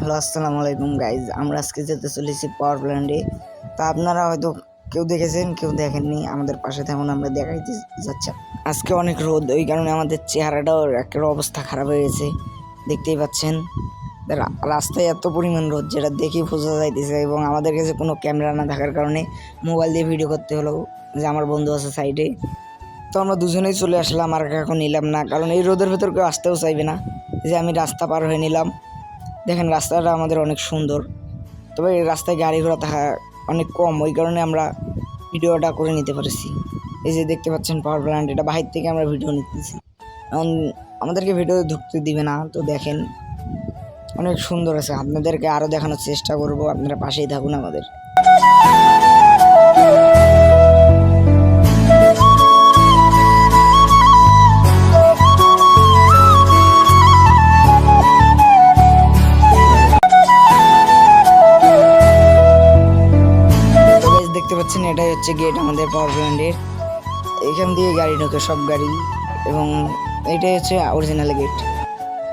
Hello, আসসালামু আলাইকুম guys. আমরা আজকে যেতে চলেছি পাওয়ার প্ল্যান্টে। তা আপনারা হয়তো কেউ দেখেছেন, কেউ দেখেননি। আমাদের পাশে তেমন আমরা দেখাইতে যাচ্ছি। আজকে অনেক রোদ, ওই কারণে আমাদের চেহারাটাও একটা অবস্থা খারাপ হয়ে গেছে, দেখতেই পাচ্ছেন। রাস্তায় এত পরিমাণ রোদ যেটা দেখেই বোঝা যাইতেছে, এবং আমাদের কাছে কোনো ক্যামেরা না থাকার কারণে মোবাইল দিয়ে ভিডিও করতে হলো। যে আমার বন্ধু আছে সাইডে, তো আমরা দুজনেই চলে আসলাম। আর এখন নিলাম না, কারণ এই রোদের ভেতর কেউ আসতেও চাইবে না। যে আমি রাস্তা পার হয়ে নিলাম। দেখেন রাস্তাটা আমাদের অনেক সুন্দর, তবে এই রাস্তায় গাড়ি ঘোড়া থাকা অনেক কম, ওই কারণে আমরা ভিডিওটা করে নিতে পারছি। এই যে দেখতে পাচ্ছেন পাওয়ার প্ল্যান্ট, এটা বাহির থেকে আমরা ভিডিও নিতেছি। এখন আমাদেরকে ভিডিও ঢুকতে দিবে না, তো দেখেন অনেক সুন্দর আছে। আপনাদেরকে আরও দেখানোর চেষ্টা করব, আপনারা পাশেই থাকুন আমাদের। দেখতে পাচ্ছেন এটাই হচ্ছে গেট আমাদের পাওয়ার প্ল্যান্টের। এখান দিয়ে গাড়ি ঢোকে, সব গাড়ি, এবং এটাই হচ্ছে অরিজিনাল গেট।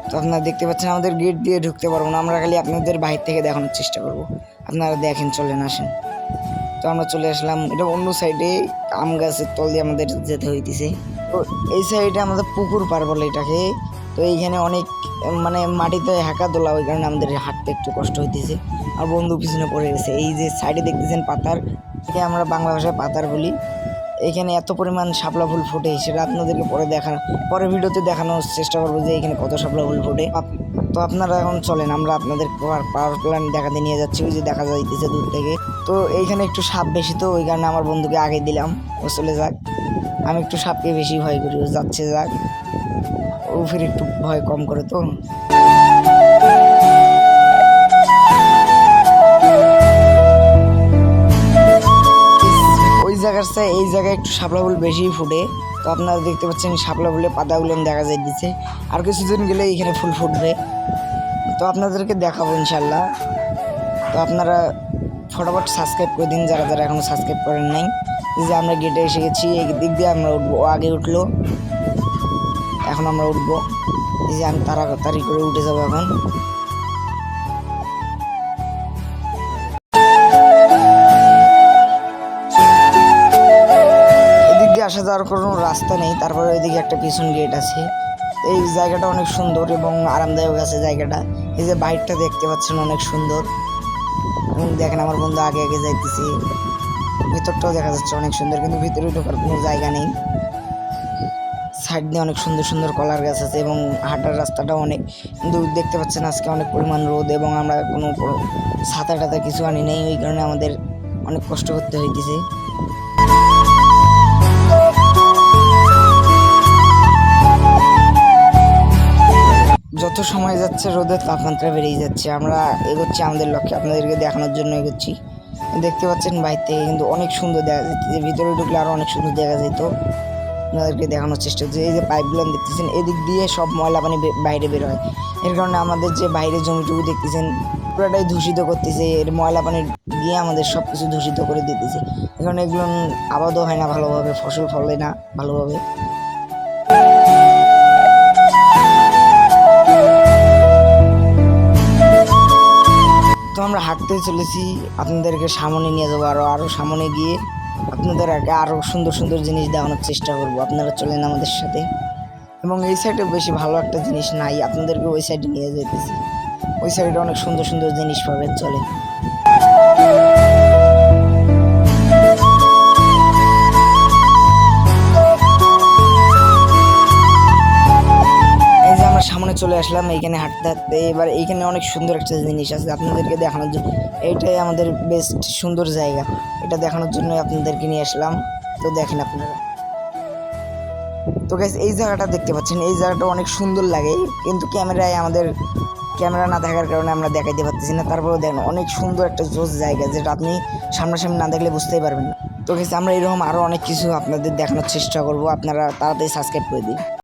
তো আপনারা দেখতে পাচ্ছেন আমাদের গেট দিয়ে ঢুকতে পারবো না, আমরা খালি আপনাদের বাইরে থেকে দেখানোর চেষ্টা করব। আপনারা দেখেন, চলেন আসেন। তো আমরা চলে আসলাম, এটা অন্য সাইডে আম গাছের তল দিয়ে আমাদের যেতে হইতেছে। তো এই সাইডে আমাদের পুকুর পার বলে এটাকে। তো এইখানে অনেক মাটিতে হাঁকা দোলা, ওই কারণে আমাদের হাঁটতে একটু কষ্ট হইতেছে। আর বন্ধু পিছনে পড়ে গেছে। এই যে সাইডে দেখতেছেন পাতার, একে আমরা বাংলা ভাষায় পাতার বলি। এখানে এত পরিমাণ শাপলা ফুল ফোটে, সেটা আপনাদেরকে পরে ভিডিওতে দেখানোর চেষ্টা করবো যে এখানে কত শাপলা ফুল ফোটে। তো আপনারা এখন চলেন, আমরা আপনাদের পাওয়ার প্ল্যান্ট দেখাতে নিয়ে যাচ্ছি। ওই যে দেখা যাইতেছে দূর থেকে। তো এইখানে একটু সাপ বেশি, তো ওই কারণে আমার বন্ধুকে আগে দিলাম, ও চলে যাক। আমি একটু সাপকে বেশি ভয় করি, ও যাচ্ছে যাক। ও ফির একটু ভয় কম করে। তো এই জায়গায় একটু শাপলা ফুল বেশি ফুটে। তো আপনারা দেখতে পাচ্ছেন শাপলা ফুলের পাতাগুলো দেখা যাইতেছে। আর কিছুদিন গেলে এখানে ফুল ফুটবে, তো আপনাদেরকে দেখাবো ইনশাল্লাহ। তো আপনারা ফটাফট সাবস্ক্রাইব করে দিন, যারা যারা এখনো সাবস্ক্রাইব করেন নাই। যে আমরা গেটে এসে গেছি, এই দিক দিয়ে আমরা উঠবো। ও আগে উঠলো, এখন আমরা উঠবো। এই যে আমি তাড়াতাড়ি করে উঠে যাবো এখন। আসা যাওয়ার কোনো রাস্তা নেই, তারপরে ওইদিকে একটা পিছন গেট আছে। এই জায়গাটা অনেক সুন্দর এবং আরামদায়ক আছে জায়গাটা। এই যে বাইকটা দেখতে পাচ্ছেন অনেক সুন্দর, এবং দেখেন আমার বন্ধু আগে আগে যাইতেছি। ভিতরটাও দেখা যাচ্ছে অনেক সুন্দর, কিন্তু ভিতরে ঢোকার কোনো জায়গা নেই। সাইড দিয়ে অনেক সুন্দর সুন্দর কলার গাছ আছে, এবং হাঁটার রাস্তাটাও অনেক। কিন্তু দেখতে পাচ্ছেন আজকে অনেক পরিমাণ রোদ, এবং আমরা কোনো ছাতা টাতা কিছু আনি নেই, ওই কারণে আমাদের অনেক কষ্ট করতে হইতেছে। যত সময় যাচ্ছে রোদের তাপমাত্রা বেড়েই যাচ্ছে। আমরা এগোচ্ছি আমাদের লক্ষ্যে, আপনাদেরকে দেখানোর জন্য এগোচ্ছি। দেখতে পাচ্ছেন বাইরে থেকে কিন্তু অনেক সুন্দর দেখা যাচ্ছে, যে ভিতরে ঢুকলে আরও অনেক সুন্দর দেখা যেত। আপনাদেরকে দেখানোর চেষ্টা হচ্ছে। এই যে পাইপগুলো দেখতেছেন, এদিক দিয়ে সব ময়লা পানি বাইরে বের হয়। এর কারণে আমাদের যে বাইরে জমিটুকু দেখতেছেন পুরোটাই দূষিত করতেছে। এর ময়লা পানি দিয়ে আমাদের সব কিছু দূষিত করে দিতেছে। এর কারণে এগুলো আবাদও হয় না ভালোভাবে, ফসল ফলে না ভালোভাবে। তো আমরা হাঁটতে চলেছি, আপনাদেরকে সামনে নিয়ে যাবো। আরও সামনে গিয়ে আপনাদের আরও সুন্দর সুন্দর জিনিস দেখানোর চেষ্টা করবো। আপনারা চলেন আমাদের সাথে। এবং এই সাইডে বেশি ভালো একটা জিনিস নাই, আপনাদেরকে ওই সাইডে নিয়ে যেতেছি। ওই সাইডে অনেক সুন্দর সুন্দর জিনিস পাবেন, চলে। সামনে চলে আসলাম, এইখানে হাঁটতে হাঁটতে। এবার এইখানে অনেক সুন্দর একটা জিনিস আছে আপনাদেরকে দেখানোর জন্য। এইটাই আমাদের বেস্ট সুন্দর জায়গা, এটা দেখানোর জন্য আপনাদেরকে নিয়ে আসলাম। তো দেখেন আপনারা। তো গাইস, এই জায়গাটা দেখতে পাচ্ছেন, এই জায়গাটা অনেক সুন্দর লাগে, কিন্তু ক্যামেরা না থাকার কারণে আমরা দেখাইতে পারতেছি না। তারপরেও দেখেন অনেক সুন্দর একটা জোস জায়গা, যেটা আপনি সামনাসামনি না দেখলে বুঝতেই পারবেন না। তো গাইস, আমরা এরকম আরও অনেক কিছু আপনাদের দেখানোর চেষ্টা করব। আপনারা তাড়াতাড়ি সাবস্ক্রাইব করে দিন।